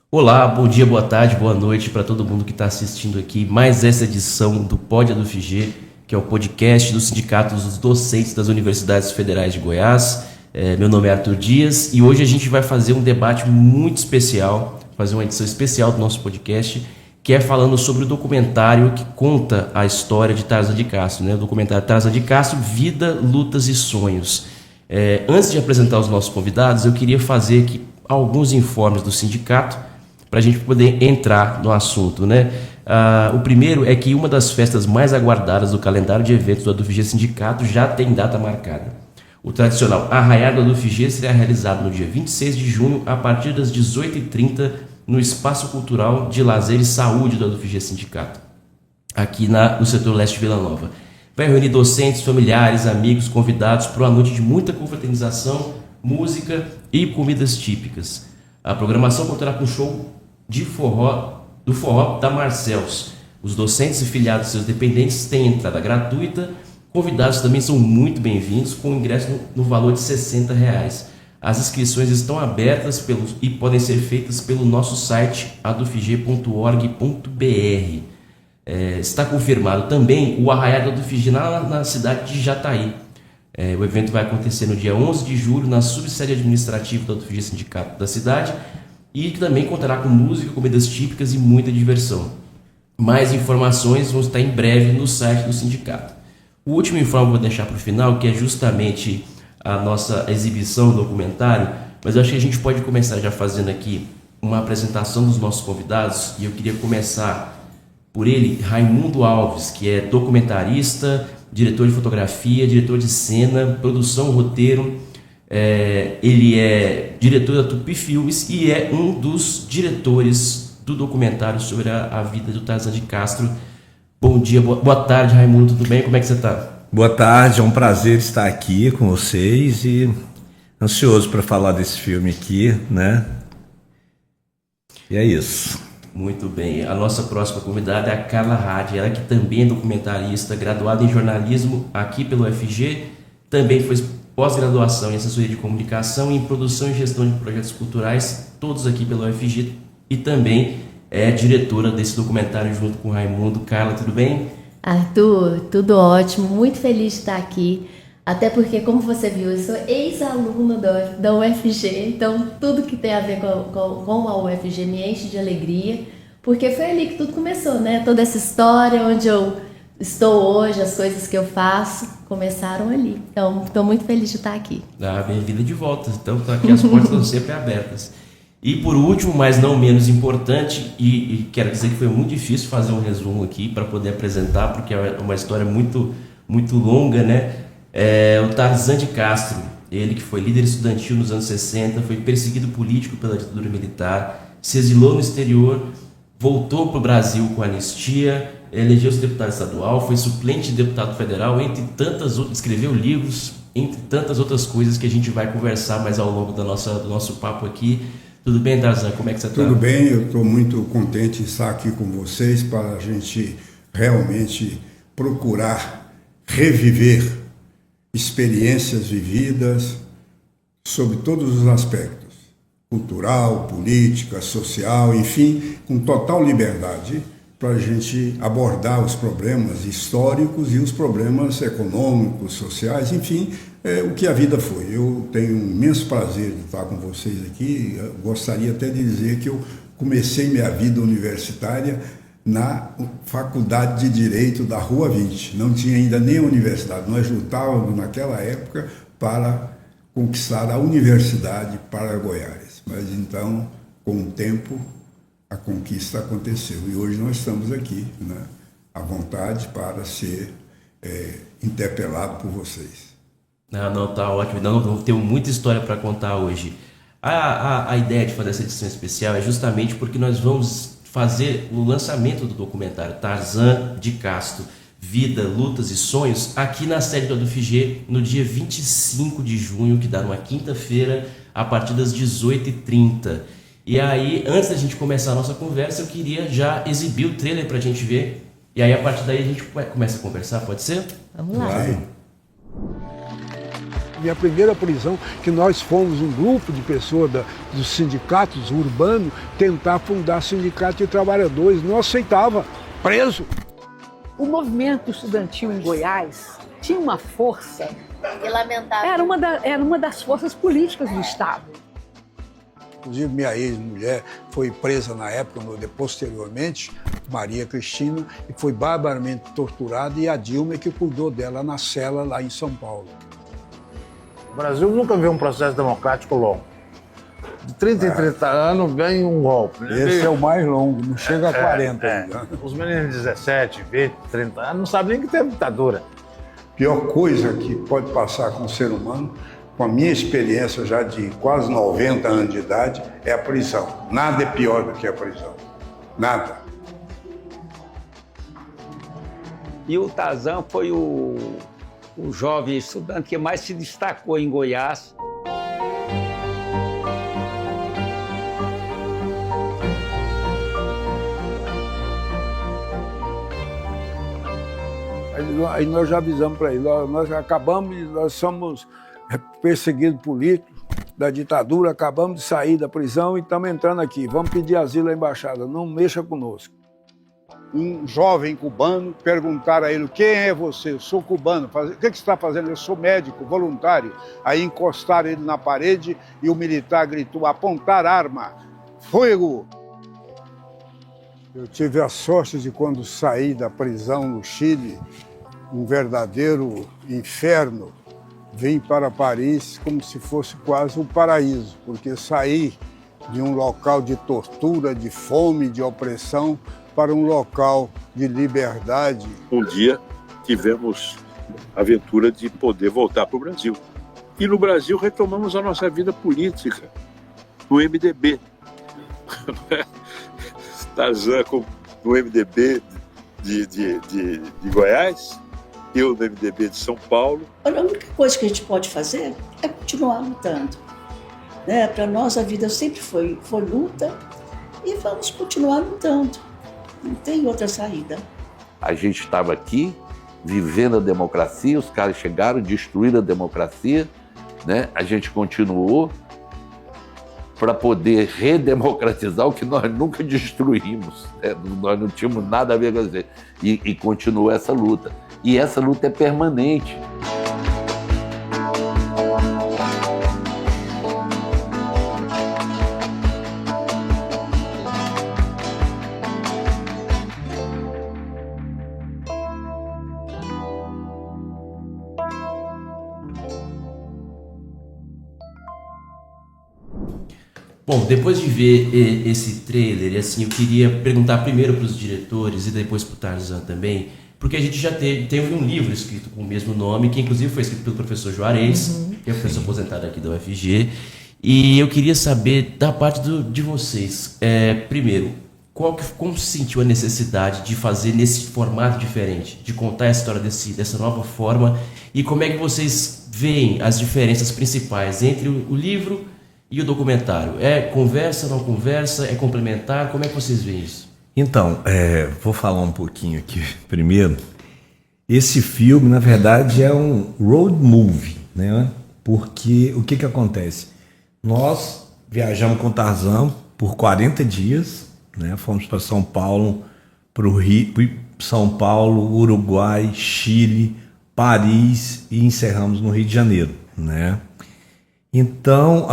Olá, bom dia, boa tarde, boa noite para todo mundo que está assistindo aqui mais essa edição do Pod ADUFG, que é o podcast do Sindicato dos Docentes das Universidades Federais de Goiás. Meu nome é Arthur Dias e hoje a gente vai fazer um debate muito especial, fazer uma edição especial do nosso podcast, que é falando sobre o documentário que conta a história de Tarzan de Castro, né? O documentário Tarzan de Castro, Vida, Lutas e Sonhos. Antes de apresentar os nossos convidados, eu queria fazer aqui alguns informes do sindicato para a gente poder entrar no assunto, né? O primeiro é que uma das festas mais aguardadas do calendário de eventos do ADUFG Sindicato já tem data marcada. O tradicional Arraiá do ADUFG será realizado no dia 26 de junho, a partir das 18h30, no Espaço Cultural de Lazer e Saúde do ADUFG Sindicato, aqui no setor leste de Vila Nova. Vai reunir docentes, familiares, amigos, convidados para uma noite de muita confraternização, música e comidas típicas. A programação contará com show de do forró da Marcels. Os docentes e filiados e seus dependentes têm entrada gratuita. Convidados também são muito bem-vindos, com ingresso no valor de R$ 60. As inscrições estão abertas e podem ser feitas pelo nosso site adufg.org.br. Está confirmado também o Arraiá do ADUFG na cidade de Jataí. O evento vai acontecer no dia 11 de julho, na subsede administrativa do ADUFG Sindicato da cidade, e também contará com música, comidas típicas e muita diversão. Mais informações vão estar em breve no site do sindicato. O último informe eu vou deixar para o final, que é justamente a nossa exibição do documentário, mas eu acho que a gente pode começar já fazendo aqui uma apresentação dos nossos convidados, e eu queria começar por ele, Raimundo Alves, que é documentarista, diretor de fotografia, diretor de cena, produção, roteiro. Ele é diretor da Tupi Filmes e é um dos diretores do documentário sobre a vida do Tarzan de Castro. Bom dia, boa tarde, Raimundo, tudo bem? Como é que você está? Boa tarde, é um prazer estar aqui com vocês e ansioso para falar desse filme aqui, né? E é isso. Muito bem. A nossa próxima convidada é a Carla Hadi, ela que também é documentarista, graduada em jornalismo aqui pelo UFG, também fez pós-graduação em assessoria de comunicação e em produção e gestão de projetos culturais, todos aqui pelo UFG, e também é diretora desse documentário junto com o Raimundo. Carla, tudo bem? Arthur, tudo ótimo, muito feliz de estar aqui, até porque, como você viu, eu sou ex-aluna da UFG, então tudo que tem a ver com a UFG me enche de alegria, porque foi ali que tudo começou, né? Toda essa história, onde eu estou hoje, as coisas que eu faço, começaram ali. Então, estou muito feliz de estar aqui. Bem-vinda de volta. Então, aqui as portas estão sempre abertas. E por último, mas não menos importante, e quero dizer que foi muito difícil fazer um resumo aqui para poder apresentar, porque é uma história muito, muito longa, né? O Tarzan de Castro, ele que foi líder estudantil nos anos 60, foi perseguido político pela ditadura militar, se exilou no exterior, voltou para o Brasil com anistia, elegeu-se deputado estadual, foi suplente de deputado federal, entre tantas outras, escreveu livros, entre tantas outras coisas que a gente vai conversar mais ao longo do nosso papo aqui. Tudo bem, Tarzan? Como é que você está? Tudo bem, eu estou muito contente de estar aqui com vocês para a gente realmente procurar reviver experiências vividas sobre todos os aspectos, cultural, política, social, enfim, com total liberdade para a gente abordar os problemas históricos e os problemas econômicos, sociais, enfim, o que a vida foi. Eu tenho um imenso prazer de estar com vocês aqui. Eu gostaria até de dizer que eu comecei minha vida universitária na Faculdade de Direito da Rua 20. Não tinha ainda nem a universidade. Nós lutávamos naquela época para conquistar a universidade para Goiás. Mas então, com o tempo, a conquista aconteceu. E hoje nós estamos aqui, né, à vontade para ser interpelado por vocês. Não, tá ótimo. Não tenho muita história para contar hoje. A ideia de fazer essa edição especial é justamente porque nós vamos fazer o lançamento do documentário Tarzan de Castro, Vida, Lutas e Sonhos, aqui na sede do ADUFG, no dia 25 de junho, que dá numa quinta-feira, a partir das 18h30. E aí, antes da gente começar a nossa conversa, eu queria já exibir o trailer para a gente ver. E aí, a partir daí, a gente começa a conversar, pode ser? Vamos lá. Vai. minha primeira prisão, que nós fomos um grupo de pessoas dos sindicatos urbanos tentar fundar sindicato de trabalhadores. Não aceitava, preso. O movimento estudantil em Goiás tinha uma força. Que lamentável. Era uma das forças políticas do Estado. Inclusive, minha ex-mulher foi presa na época, posteriormente, Maria Cristina, e foi barbaramente torturada, e a Dilma é que cuidou dela na cela lá em São Paulo. O Brasil nunca viu um processo democrático longo. De 30 em 30 anos vem um golpe. Esse é o mais longo, não chega a 40 ainda. Os meninos de 17, 20, 30 anos não sabem nem que tem ditadura. A pior coisa que pode passar com o ser humano, com a minha experiência já de quase 90 anos de idade, é a prisão. Nada é pior do que a prisão. Nada. E o Tarzan foi o jovem estudante que mais se destacou em Goiás. Aí nós já avisamos para ele, nós acabamos, nós somos perseguidos políticos da ditadura, acabamos de sair da prisão e estamos entrando aqui, vamos pedir asilo à embaixada, não mexa conosco. Um jovem cubano perguntaram a ele, quem é você? Eu sou cubano. O que você está fazendo? Eu sou médico, voluntário. Aí encostaram ele na parede e o militar gritou, apontar arma, fogo! Eu tive a sorte de, quando saí da prisão no Chile, um verdadeiro inferno, vim para Paris como se fosse quase um paraíso, porque saí de um local de tortura, de fome, de opressão, para um local de liberdade. Um dia tivemos a aventura de poder voltar para o Brasil. E no Brasil retomamos a nossa vida política, no MDB. Tarzan no MDB de Goiás, eu no MDB de São Paulo. A única coisa que a gente pode fazer é continuar lutando. Né? Para nós a vida sempre foi luta e vamos continuar lutando. Não tem outra saída. A gente estava aqui vivendo a democracia, os caras chegaram, destruíram a democracia, né? A gente continuou para poder redemocratizar o que nós nunca destruímos, né? Nós não tínhamos nada a ver com isso. E continuou essa luta. E essa luta é permanente. Bom, depois de ver esse trailer, assim, eu queria perguntar primeiro para os diretores e depois para o Tarzan também, porque a gente já teve um livro escrito com o mesmo nome, que inclusive foi escrito pelo professor Juarez, que é professor aposentado aqui da UFG, e eu queria saber da parte de vocês, primeiro, como se sentiu a necessidade de fazer nesse formato diferente, de contar a história dessa nova forma, e como é que vocês veem as diferenças principais entre o livro e o documentário? É conversa, não conversa? É complementar? Como é que vocês veem isso? Então, vou falar um pouquinho aqui primeiro. Esse filme, na verdade, é um road movie, né? Porque o que acontece? Nós viajamos com o Tarzan por 40 dias, né? Fomos para São Paulo, para o Rio, São Paulo, Uruguai, Chile, Paris e encerramos no Rio de Janeiro, né? Então,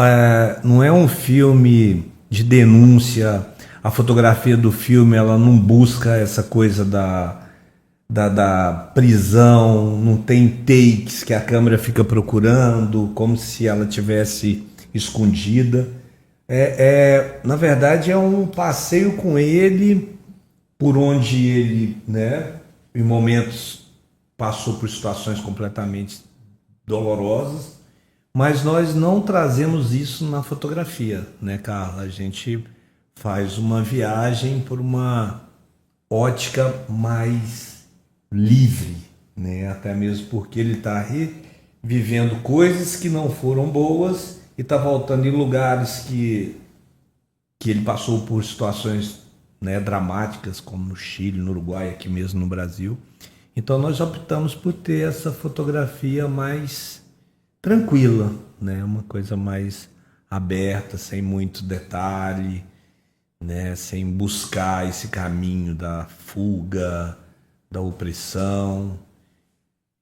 não é um filme de denúncia. A fotografia do filme, ela não busca essa coisa da prisão, não tem takes que a câmera fica procurando, como se ela tivesse escondida. Na verdade, é um passeio com ele, por onde ele, né, em momentos passou por situações completamente dolorosas, mas nós não trazemos isso na fotografia, né, Carla? A gente faz uma viagem por uma ótica mais livre, né? Até mesmo porque ele está revivendo coisas que não foram boas e está voltando em lugares que ele passou por situações, né, dramáticas, como no Chile, no Uruguai, aqui mesmo no Brasil. Então nós optamos por ter essa fotografia mais tranquila, né? Uma coisa mais aberta, sem muito detalhe, né? Sem buscar esse caminho da fuga, da opressão.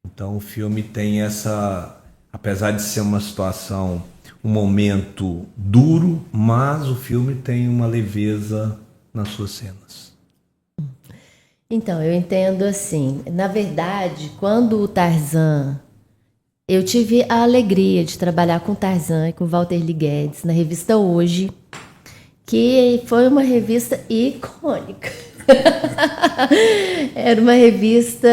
Então o filme tem essa, apesar de ser uma situação, um momento duro, mas o filme tem uma leveza nas suas cenas. Então, eu entendo assim, na verdade, quando o Tarzan, eu tive a alegria de trabalhar com o Tarzan e com o Walter Lee Guedes na revista Hoje, que foi uma revista icônica. Era uma revista,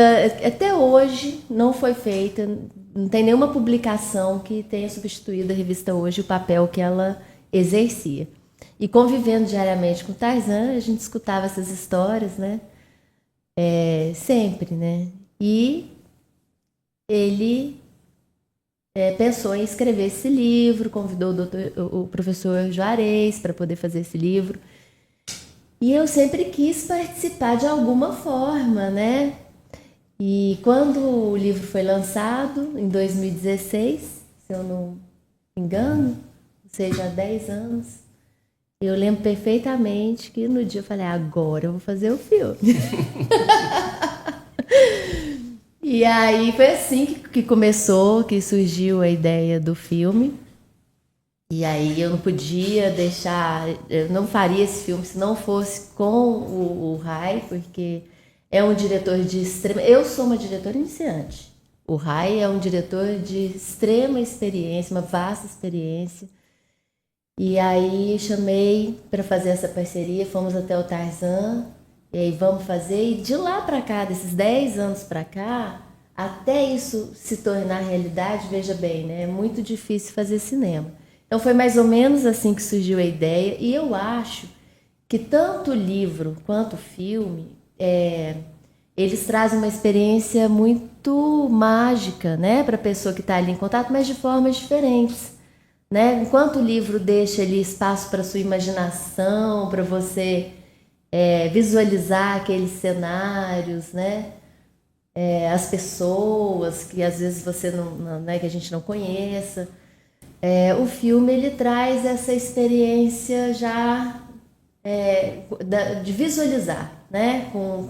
até hoje não foi feita, não tem nenhuma publicação que tenha substituído a revista Hoje, o papel que ela exercia. E convivendo diariamente com o Tarzan, a gente escutava essas histórias, né? Sempre, né? E ele pensou em escrever esse livro, convidou o professor Juarez para poder fazer esse livro. E eu sempre quis participar de alguma forma, né? E quando o livro foi lançado, em 2016, se eu não me engano, ou seja, há 10 anos, eu lembro perfeitamente que no dia eu falei, agora eu vou fazer o filme. E aí foi assim que começou, que surgiu a ideia do filme. E aí eu não podia deixar, eu não faria esse filme se não fosse com o Rai, porque é um diretor de extrema... Eu sou uma diretora iniciante. O Rai é um diretor de extrema experiência, uma vasta experiência. E aí chamei para fazer essa parceria, fomos até o Tarzan, e aí vamos fazer. E de lá para cá, desses 10 anos para cá, até isso se tornar realidade, veja bem, né? É muito difícil fazer cinema. Então foi mais ou menos assim que surgiu a ideia, e eu acho que tanto o livro quanto o filme, eles trazem uma experiência muito mágica, né, para a pessoa que está ali em contato, mas de formas diferentes, né? Enquanto o livro deixa ali espaço para sua imaginação, para você visualizar aqueles cenários, né? As pessoas que às vezes você não, né, que a gente não conheça. O filme ele traz essa experiência já de visualizar, né? com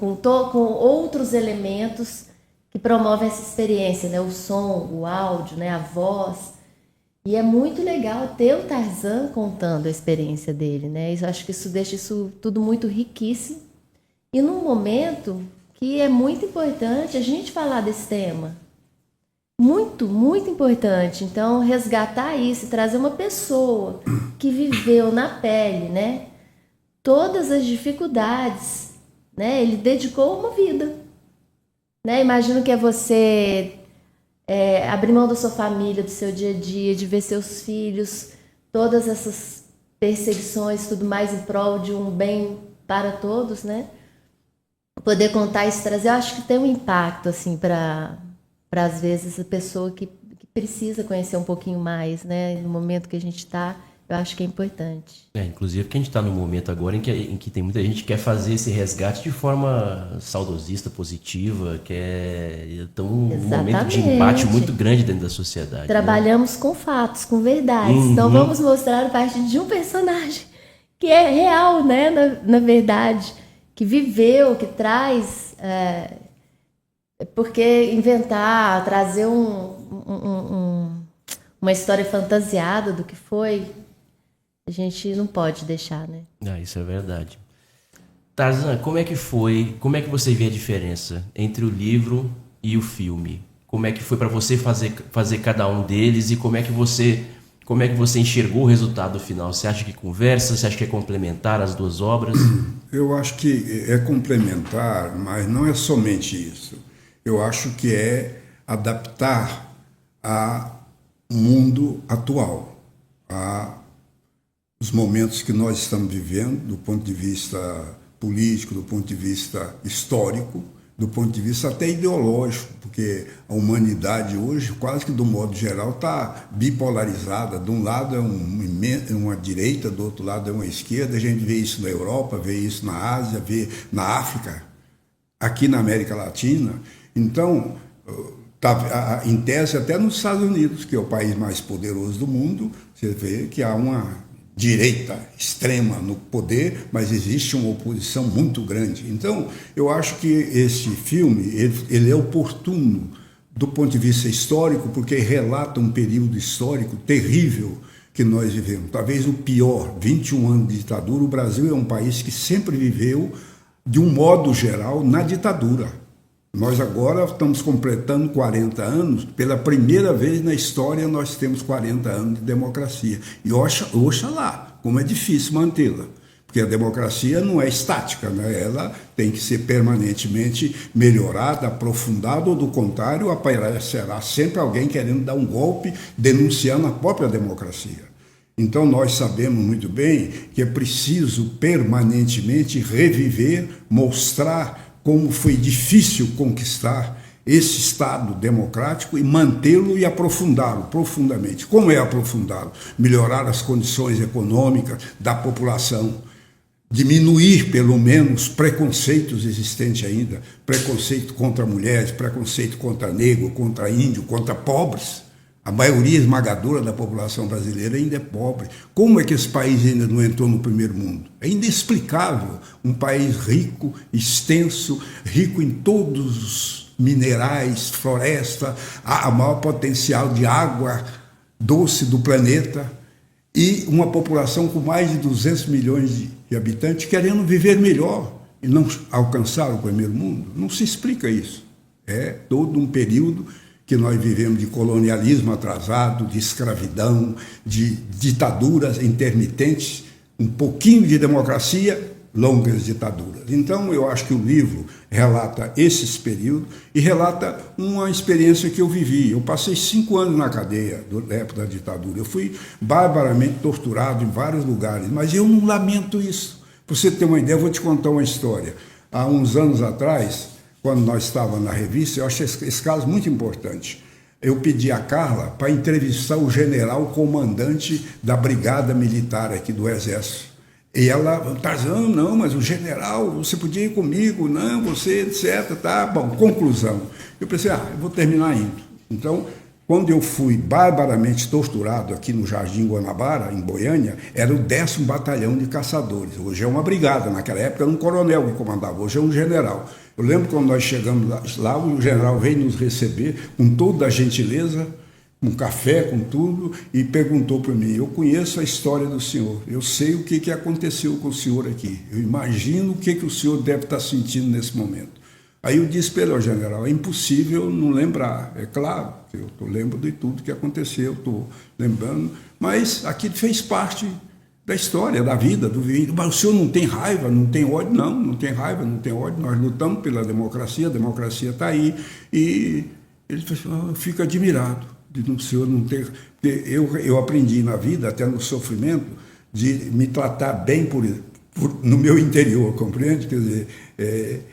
outros elementos que promovem essa experiência, né? O som, o áudio, né? A voz. E é muito legal ter o Tarzan contando a experiência dele, né? Eu acho que isso deixa isso tudo muito riquíssimo. E num momento que é muito importante a gente falar desse tema. Muito, muito importante. Então, resgatar isso e trazer uma pessoa que viveu na pele, né, todas as dificuldades, né? Ele dedicou uma vida, né? Imagino que é você abrir mão da sua família, do seu dia a dia, de ver seus filhos, todas essas perseguições, tudo mais em prol de um bem para todos, né? Poder contar isso, trazer, eu acho que tem um impacto, assim, para às vezes a pessoa que precisa conhecer um pouquinho mais, né? No momento que a gente está, eu acho que é importante. Inclusive porque a gente está num momento agora em que tem muita gente que quer fazer esse resgate de forma saudosista, positiva, que um momento de embate muito grande dentro da sociedade. Trabalhamos, né, com fatos, com verdades. Então vamos mostrar a partir de um personagem que é real, né? Na verdade, que viveu, que traz... porque inventar, trazer uma história fantasiada do que foi, a gente não pode deixar, né? Isso é verdade. Tarzan, como é que foi, como é que você vê a diferença entre o livro e o filme? Como é que foi para você fazer cada um deles e como é que você enxergou o resultado final? Você acha que conversa? Você acha que é complementar as duas obras? Eu acho que é complementar, mas não é somente isso. Eu acho que é adaptar ao mundo atual, aos momentos que nós estamos vivendo, do ponto de vista político, do ponto de vista histórico, do ponto de vista até ideológico, porque a humanidade hoje, quase que do modo geral, está bipolarizada. De um lado é uma direita, do outro lado é uma esquerda. A gente vê isso na Europa, vê isso na Ásia, vê na África, aqui na América Latina. Então, Tá, em tese, até nos Estados Unidos, que é o país mais poderoso do mundo, você vê que há uma direita extrema no poder, mas existe uma oposição muito grande. Então, eu acho que esse filme ele é oportuno do ponto de vista histórico, porque relata um período histórico terrível que nós vivemos. Talvez o pior, 21 anos de ditadura. O Brasil é um país que sempre viveu, de um modo geral, na ditadura. Nós agora estamos completando 40 anos, pela primeira vez na história nós temos 40 anos de democracia. E oxa lá, como é difícil mantê-la. Porque a democracia não é estática, né? Ela tem que ser permanentemente melhorada, aprofundada, ou do contrário, aparecerá sempre alguém querendo dar um golpe, denunciando a própria democracia. Então nós sabemos muito bem que é preciso permanentemente reviver, mostrar como foi difícil conquistar esse Estado democrático e mantê-lo e aprofundá-lo profundamente. Como é aprofundá-lo? Melhorar as condições econômicas da população, diminuir, pelo menos, preconceitos existentes ainda, preconceito contra mulheres, preconceito contra negro, contra índio, contra pobres. A maioria esmagadora da população brasileira ainda é pobre. Como é que esse país ainda não entrou no primeiro mundo? É inexplicável. Um país rico, extenso, rico em todos os minerais, floresta, a maior potencial de água doce do planeta, e uma população com mais de 200 milhões de habitantes querendo viver melhor e não alcançar o primeiro mundo. Não se explica isso. É todo um período que nós vivemos de colonialismo atrasado, de escravidão, de ditaduras intermitentes, um pouquinho de democracia, longas ditaduras. Então, eu acho que o livro relata esses períodos e relata uma experiência que eu vivi. Eu passei 5 anos na cadeia na época da ditadura. Eu fui barbaramente torturado em vários lugares, mas eu não lamento isso. Para você ter uma ideia, eu vou te contar uma história. Há uns anos atrás, quando nós estávamos na revista, eu achei esse caso muito importante. Eu pedi a Carla para entrevistar o general comandante da brigada militar aqui do Exército. E ela, Tarzan, não, mas o general, você podia ir comigo, não, você, etc. Tá bom, conclusão. Eu pensei, eu vou terminar indo. Então, quando eu fui barbaramente torturado aqui no Jardim Guanabara, em Goiânia, era o 10º Batalhão de Caçadores. Hoje é uma brigada, naquela época era um coronel que comandava, hoje é um general. Eu lembro quando nós chegamos lá, o general veio nos receber com toda a gentileza, com café, com tudo, e perguntou para mim, eu conheço a história do senhor, eu sei o que aconteceu com o senhor aqui, eu imagino o que o senhor deve estar sentindo nesse momento. Aí eu disse para ele, general, é impossível não lembrar, é claro, eu lembro de tudo que aconteceu, estou lembrando, mas aquilo fez parte da história, da vida, do vivido. Mas o senhor não tem raiva, não tem ódio? Não tem raiva, não tem ódio, nós lutamos pela democracia, a democracia está aí. E ele falou assim, eu fico admirado de o senhor não ter... Eu aprendi na vida, até no sofrimento, de me tratar bem no meu interior, compreende? Quer dizer,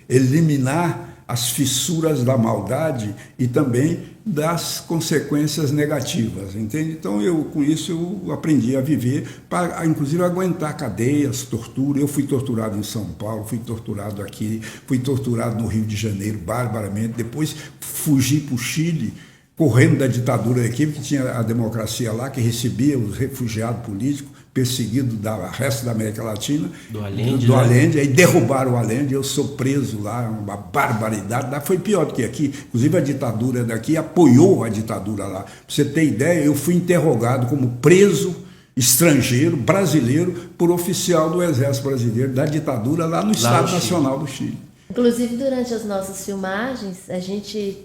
eliminar as fissuras da maldade e também das consequências negativas, entende? Então, com isso, eu aprendi a viver, para, inclusive, aguentar cadeias, tortura. Eu fui torturado em São Paulo, fui torturado aqui, fui torturado no Rio de Janeiro, barbaramente. Depois, fugi para o Chile, correndo da ditadura aqui, porque tinha a democracia lá, que recebia os refugiados políticos, perseguidos do resto da América Latina, do Allende, aí derrubaram o Allende, eu sou preso lá, uma barbaridade, lá foi pior do que aqui, inclusive a ditadura daqui apoiou a ditadura lá. Para você ter ideia, eu fui interrogado como preso estrangeiro, brasileiro, por oficial do Exército Brasileiro, da ditadura lá no Estado Nacional do Chile. Inclusive, durante as nossas filmagens, a gente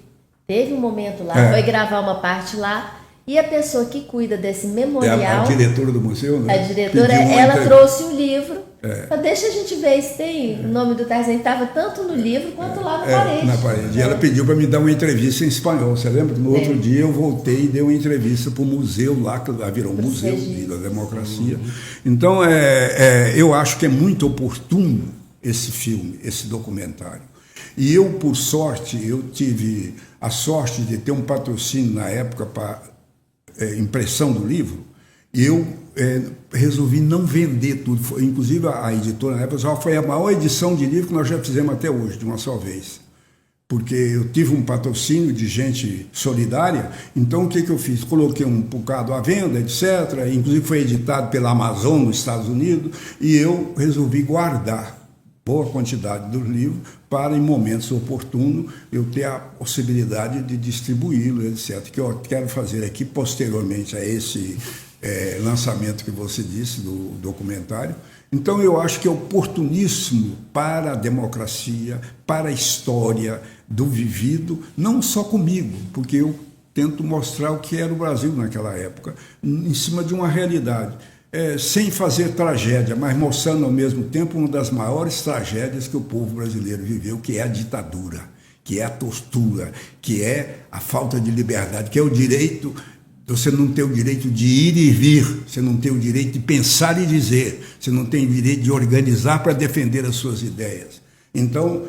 teve um momento lá, foi gravar uma parte lá, e a pessoa que cuida desse memorial... A diretora do museu, né? A diretora, ela trouxe um livro. Deixa a gente ver se tem o nome do Tarzan. Estava tanto no livro quanto lá na parede. Na parede. E ela pediu para me dar uma entrevista em espanhol. Você lembra? No outro dia eu voltei e dei uma entrevista para o museu lá, que virou um museu da democracia. Então, eu acho que é muito oportuno esse filme, esse documentário. E eu, por sorte, eu tive a sorte de ter um patrocínio na época para impressão do livro, e eu resolvi não vender tudo. Inclusive, a editora, na época, foi a maior edição de livro que nós já fizemos até hoje, de uma só vez. porque eu tive um patrocínio de gente solidária. Então o que eu fiz? Coloquei um bocado à venda, etc. Inclusive foi editado pela Amazon nos Estados Unidos, e eu resolvi guardar boa quantidade do livro para, em momentos oportunos, eu ter a possibilidade de distribuí-lo, etc. Que eu quero fazer aqui posteriormente a esse lançamento que você disse do documentário. Então eu acho que é oportuníssimo para a democracia, para a história do vivido, não só comigo, porque eu tento mostrar o que era o Brasil naquela época, em cima de uma realidade. Sem fazer tragédia, mas mostrando ao mesmo tempo uma das maiores tragédias que o povo brasileiro viveu, que é a ditadura, que é a tortura, que é a falta de liberdade, que é o direito, você não tem o direito de ir e vir, você não tem o direito de pensar e dizer, você não tem o direito de organizar para defender as suas ideias. Então,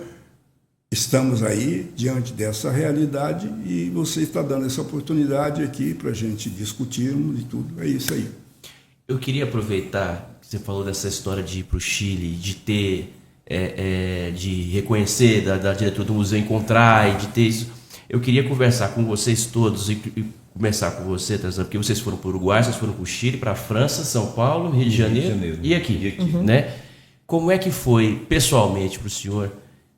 estamos aí diante dessa realidade e você está dando essa oportunidade aqui para a gente discutirmos e tudo, é isso aí. Eu queria aproveitar que você falou dessa história de ir para o Chile, de ter, de reconhecer da diretora do museu, encontrar e de ter isso. Eu queria conversar com vocês todos e começar com você, Tarzan, porque vocês foram para o Uruguai, vocês foram para o Chile, para a França, São Paulo, Rio de Janeiro e aqui. Né? Como é que foi, pessoalmente, para o senhor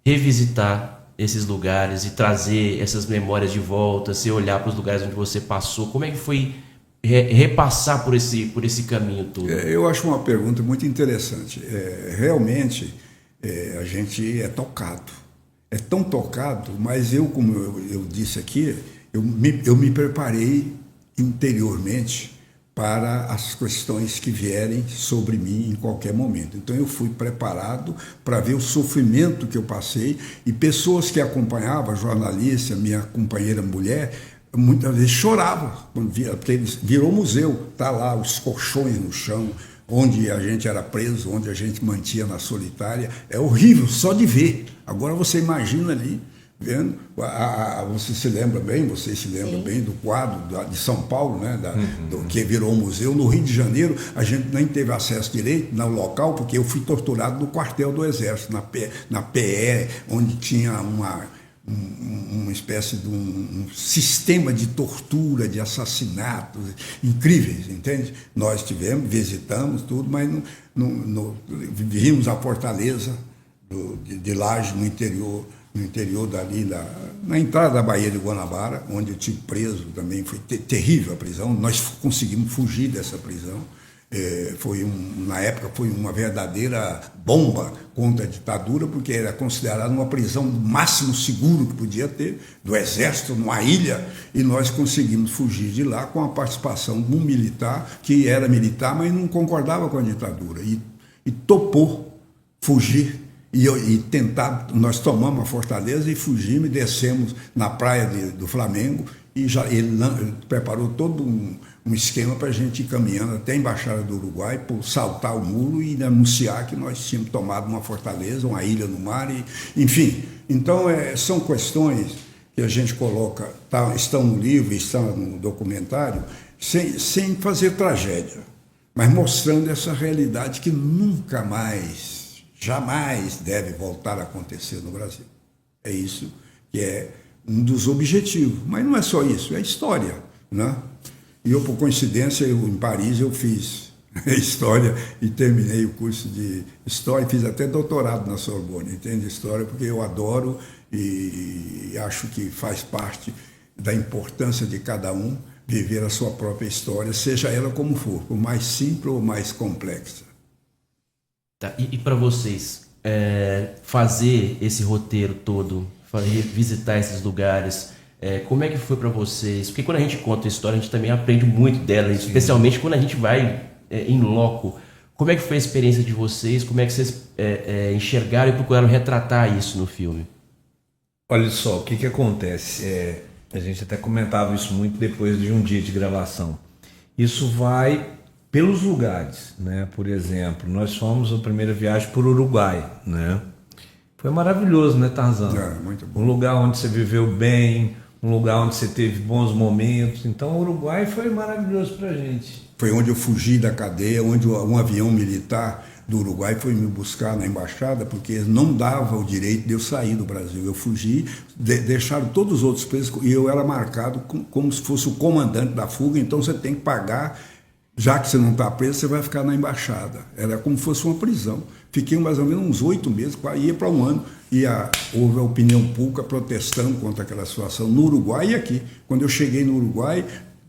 revisitar esses lugares e trazer essas memórias de volta, você olhar para os lugares onde você passou? Como é que foi repassar por esse caminho todo? Eu acho uma pergunta muito interessante. Realmente, a gente é tocado. É tão tocado, mas como eu disse aqui, eu me preparei interiormente para as questões que vierem sobre mim em qualquer momento. Então eu fui preparado para ver o sofrimento que eu passei, e pessoas que acompanhavam, jornalista, minha companheira mulher, muitas vezes chorava quando via, porque virou museu, tá lá os colchões no chão, onde a gente era preso, onde a gente mantinha na solitária. É horrível só de ver. Agora você imagina ali, vendo, você se lembra bem, vocês se lembram bem do quadro de São Paulo, né, do que virou um museu. No Rio de Janeiro, a gente nem teve acesso direito no local, porque eu fui torturado no quartel do Exército, na PE, onde tinha uma espécie de um sistema de tortura, de assassinatos incríveis, entende? Nós visitamos tudo, mas vimos a fortaleza de Laje, no interior dali, na entrada da Baía de Guanabara, onde eu tive preso também. Foi terrível a prisão, nós conseguimos fugir dessa prisão. Na época foi uma verdadeira bomba contra a ditadura, porque era considerada uma prisão do máximo seguro que podia ter, do Exército, numa ilha, e nós conseguimos fugir de lá com a participação de um militar, que era militar, mas não concordava com a ditadura, e topou fugir e tentar. Nós tomamos a fortaleza e fugimos e descemos na praia do Flamengo, e ele preparou todo um esquema para a gente ir caminhando até a Embaixada do Uruguai, por saltar o muro e anunciar que nós tínhamos tomado uma fortaleza, uma ilha no mar, enfim. Então, são questões que a gente coloca, estão no livro, estão no documentário, sem fazer tragédia, mas mostrando essa realidade que nunca mais, jamais deve voltar a acontecer no Brasil. É isso que é um dos objetivos, mas não é só isso, é história, né? E eu, por coincidência, em Paris, eu fiz História e terminei o curso de História, fiz até doutorado na Sorbonne, entende? História, porque eu adoro e acho que faz parte da importância de cada um viver a sua própria história, seja ela como for, por mais simples ou mais complexa. Tá, e para vocês, fazer esse roteiro todo, visitar esses lugares, como é que foi para vocês? Porque quando a gente conta a história, a gente também aprende muito dela, especialmente quando a gente vai em loco. Como é que foi a experiência de vocês? Como é que vocês enxergaram e procuraram retratar isso no filme? Olha só, o que acontece? A gente até comentava isso muito depois de um dia de gravação. Isso vai pelos lugares, né? Por exemplo, nós fomos a primeira viagem por Uruguai, né? Foi maravilhoso, né, Tarzan? Muito bom. Um lugar onde você viveu bem, um lugar onde você teve bons momentos. Então, o Uruguai foi maravilhoso pra gente. Foi onde eu fugi da cadeia, onde um avião militar do Uruguai foi me buscar na embaixada, porque não dava o direito de eu sair do Brasil. Eu fugi, deixaram todos os outros presos, e eu era marcado como se fosse o comandante da fuga, então você tem que pagar, já que você não está preso, você vai ficar na embaixada. Era como se fosse uma prisão. Fiquei mais ou menos uns 8 meses, ia para um ano, e houve a opinião pública protestando contra aquela situação no Uruguai e aqui. Quando eu cheguei no Uruguai,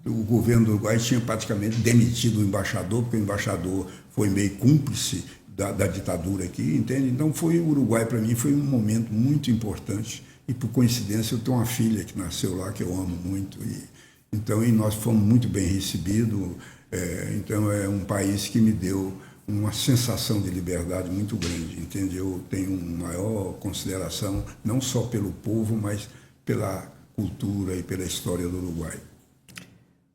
o governo do Uruguai tinha praticamente demitido o embaixador, porque o embaixador foi meio cúmplice da ditadura aqui, entende? Então o Uruguai para mim foi um momento muito importante, e por coincidência eu tenho uma filha que nasceu lá, que eu amo muito, e nós fomos muito bem recebidos. Então é um país que me deu uma sensação de liberdade muito grande, entende? Eu tenho uma maior consideração, não só pelo povo, mas pela cultura e pela história do Uruguai.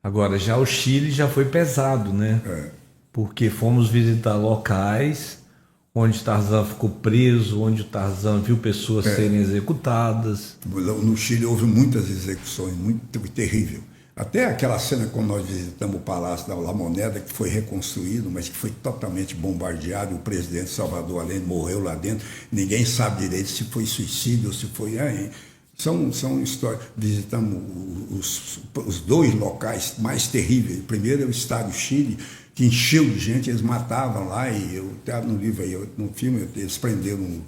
Agora, já o Chile já foi pesado, né? Porque fomos visitar locais onde Tarzan ficou preso, onde o Tarzan viu pessoas serem executadas. No Chile houve muitas execuções, muito terrível. Até aquela cena quando nós visitamos o Palácio da La Moneda, que foi reconstruído, mas que foi totalmente bombardeado, o presidente Salvador Allende morreu lá dentro, ninguém sabe direito se foi suicídio ou se foi... São histórias. Visitamos os 2 locais mais terríveis. Primeiro é o Estádio Chile, que encheu de gente, eles matavam lá, e eu até no livro aí, no filme, eles prenderam um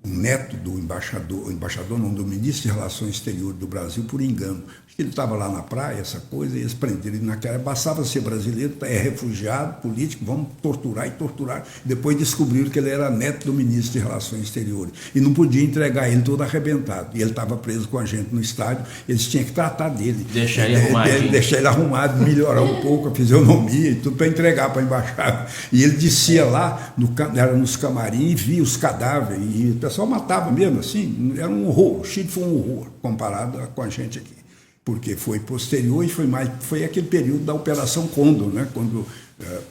neto do embaixador não, do ministro de Relações Exteriores do Brasil, por engano. Acho que ele estava lá na praia, essa coisa, e eles prenderam ele naquela. Bastava ser brasileiro, é refugiado político, vamos torturar e torturar. Depois descobriram que ele era neto do ministro de Relações Exteriores. E não podia entregar ele todo arrebentado. E ele estava preso com a gente no estádio, eles tinham que tratar dele. Deixar ele arrumado. Deixar ele arrumado, melhorar um pouco a fisionomia e tudo para entregar para a embaixada. E ele descia lá, era nos camarins, e via os cadáveres, e o pessoal matava mesmo, assim, era um horror. O Chile foi um horror comparado com a gente aqui, porque foi posterior e foi aquele período da Operação Condor, né? Quando,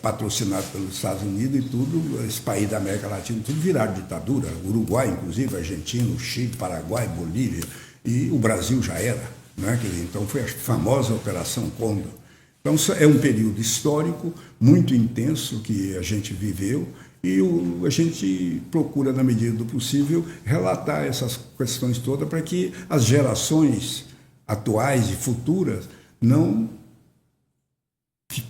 patrocinado pelos Estados Unidos e tudo, esse país da América Latina, tudo viraram ditadura, Uruguai, inclusive, Argentina, o Chile, Paraguai, Bolívia, e o Brasil já era, né? Então foi a famosa Operação Condor. Então é um período histórico muito intenso que a gente viveu, e a gente procura, na medida do possível, relatar essas questões todas para que as gerações atuais e futuras não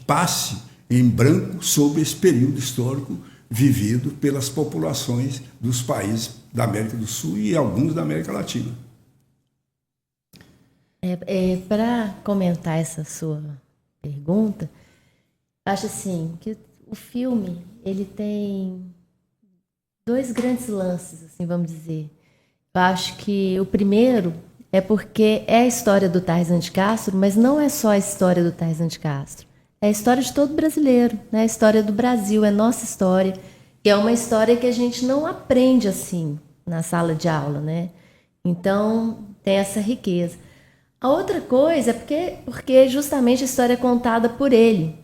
passe em branco sobre esse período histórico vivido pelas populações dos países da América do Sul e alguns da América Latina. Para comentar essa sua pergunta, acho assim que o filme ele tem 2 grandes lances, assim, vamos dizer. Eu acho que o primeiro é porque é a história do Tarzan de Castro, mas não é só a história do Tarzan de Castro. É a história de todo brasileiro, né? A história do Brasil, é nossa história, que é uma história que a gente não aprende assim na sala de aula, né? Então, tem essa riqueza. A outra coisa é porque justamente a história é contada por ele.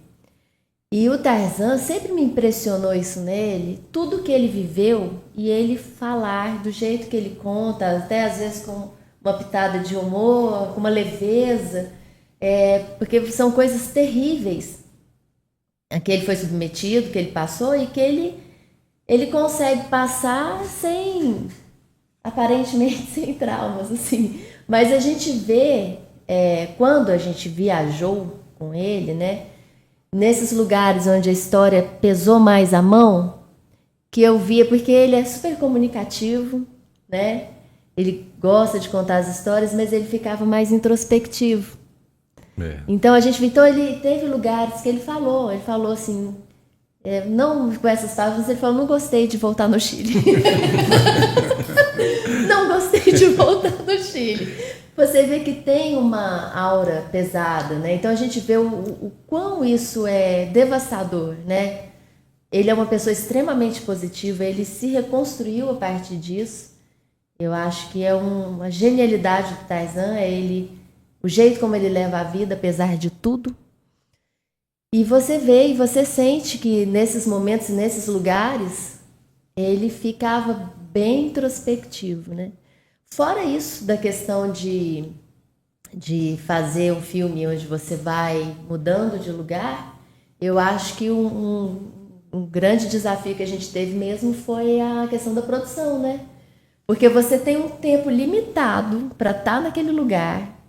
E o Tarzan sempre me impressionou isso nele, tudo que ele viveu e ele falar do jeito que ele conta, até às vezes com uma pitada de humor, com uma leveza, porque são coisas terríveis a que ele foi submetido, que ele passou e que ele consegue passar aparentemente sem traumas, assim. Mas a gente vê, quando a gente viajou com ele, né? Nesses lugares onde a história pesou mais a mão, que eu via, porque ele é super comunicativo, né? Ele gosta de contar as histórias, mas ele ficava mais introspectivo. Então ele teve lugares que ele falou assim, não com essas palavras, ele falou: não gostei de voltar no Chile. Não gostei de voltar no Chile. Você vê que tem uma aura pesada, né? Então a gente vê o quão isso é devastador, né? Ele é uma pessoa extremamente positiva, ele se reconstruiu a partir disso. Eu acho que é uma genialidade do Tarzan, o jeito como ele leva a vida, apesar de tudo. E você vê e você sente que nesses momentos, nesses lugares, ele ficava bem introspectivo, né? Fora isso da questão de fazer um filme onde você vai mudando de lugar, eu acho que um um grande desafio que a gente teve mesmo foi a questão da produção, né? Porque você tem um tempo limitado para estar naquele lugar.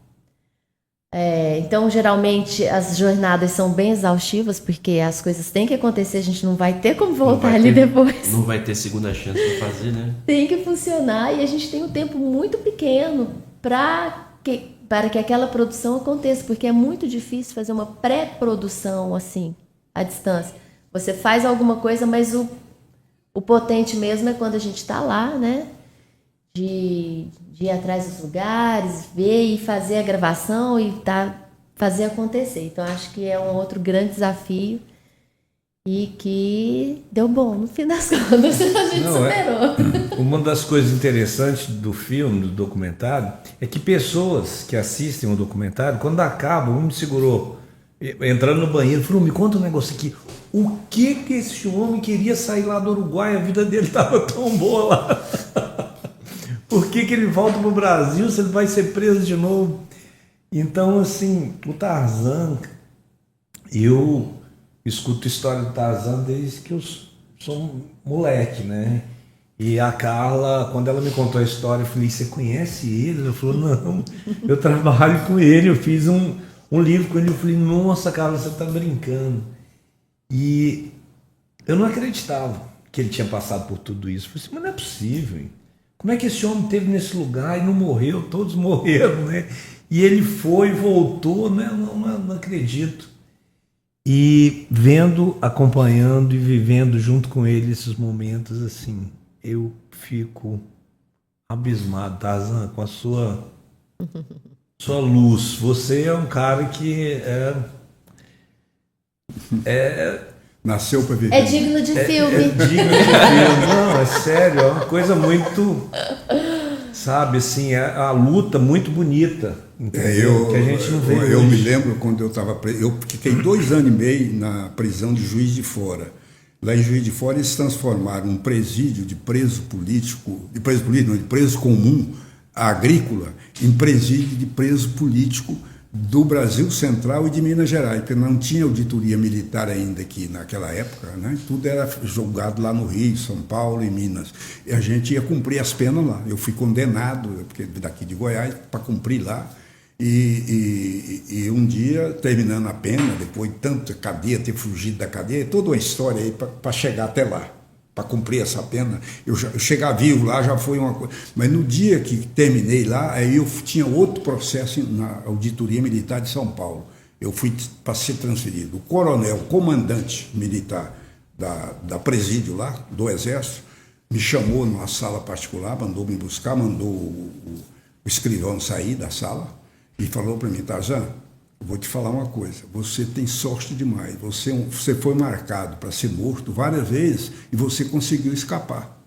Então, geralmente, as jornadas são bem exaustivas, porque as coisas têm que acontecer, a gente não vai ter como voltar ali depois. Não vai ter segunda chance para fazer, né? Tem que funcionar e a gente tem um tempo muito pequeno para que aquela produção aconteça, porque é muito difícil fazer uma pré-produção assim, à distância. Você faz alguma coisa, mas o potente mesmo é quando a gente está lá, né? De ir atrás dos lugares, ver e fazer a gravação e fazer acontecer. Então, acho que é um outro grande desafio e que deu bom, no fim das contas, a gente superou. Uma das coisas interessantes do filme, do documentário, é que pessoas que assistem o documentário, quando acaba, um me segurou, entrando no banheiro, falou, me conta um negócio aqui, o que esse homem queria sair lá do Uruguai, a vida dele estava tão boa lá. Por que ele volta para o Brasil se ele vai ser preso de novo? Então, assim, o Tarzan, eu escuto a história do Tarzan desde que eu sou moleque, né? E a Carla, quando ela me contou a história, eu falei, você conhece ele? Ela falou, não, eu trabalho com ele, eu fiz um livro com ele. Eu falei, nossa, Carla, você está brincando. E eu não acreditava que ele tinha passado por tudo isso. Eu falei assim, mas não é possível, hein? Como é que esse homem esteve nesse lugar e não morreu? Todos morreram, né? E ele foi, voltou, né? Não acredito. E vendo, acompanhando e vivendo junto com ele esses momentos, assim, eu fico abismado, Tarzan, com a sua luz. Você é um cara que nasceu para viver. É digno de filme. É digno de filme. Não, é sério, é uma coisa muito, sabe, assim, é a luta muito bonita, entendeu? Que a gente não vê eu hoje. me lembro quando eu estava preso, eu fiquei 2 anos e meio na prisão de Juiz de Fora. Lá em Juiz de Fora eles transformaram um presídio de preso político, de preso comum agrícola, em presídio de preso político do Brasil Central e de Minas Gerais, porque não tinha auditoria militar ainda aqui naquela época, né? Tudo era julgado lá no Rio, São Paulo e Minas. E a gente ia cumprir as penas lá. Eu fui condenado, porque daqui de Goiás, para cumprir lá. E um dia, terminando a pena, depois de tanta cadeia, ter fugido da cadeia, toda uma história aí para chegar até lá, para cumprir essa pena. Eu chegar vivo lá já foi uma coisa. Mas no dia que terminei lá, aí eu tinha outro processo na Auditoria Militar de São Paulo. Eu fui para ser transferido. O coronel, comandante militar da presídio lá, do Exército, me chamou numa sala particular, mandou me buscar, mandou o escrivão sair da sala e falou para mim, Tarzan, vou te falar uma coisa, você tem sorte demais, você foi marcado para ser morto várias vezes e você conseguiu escapar.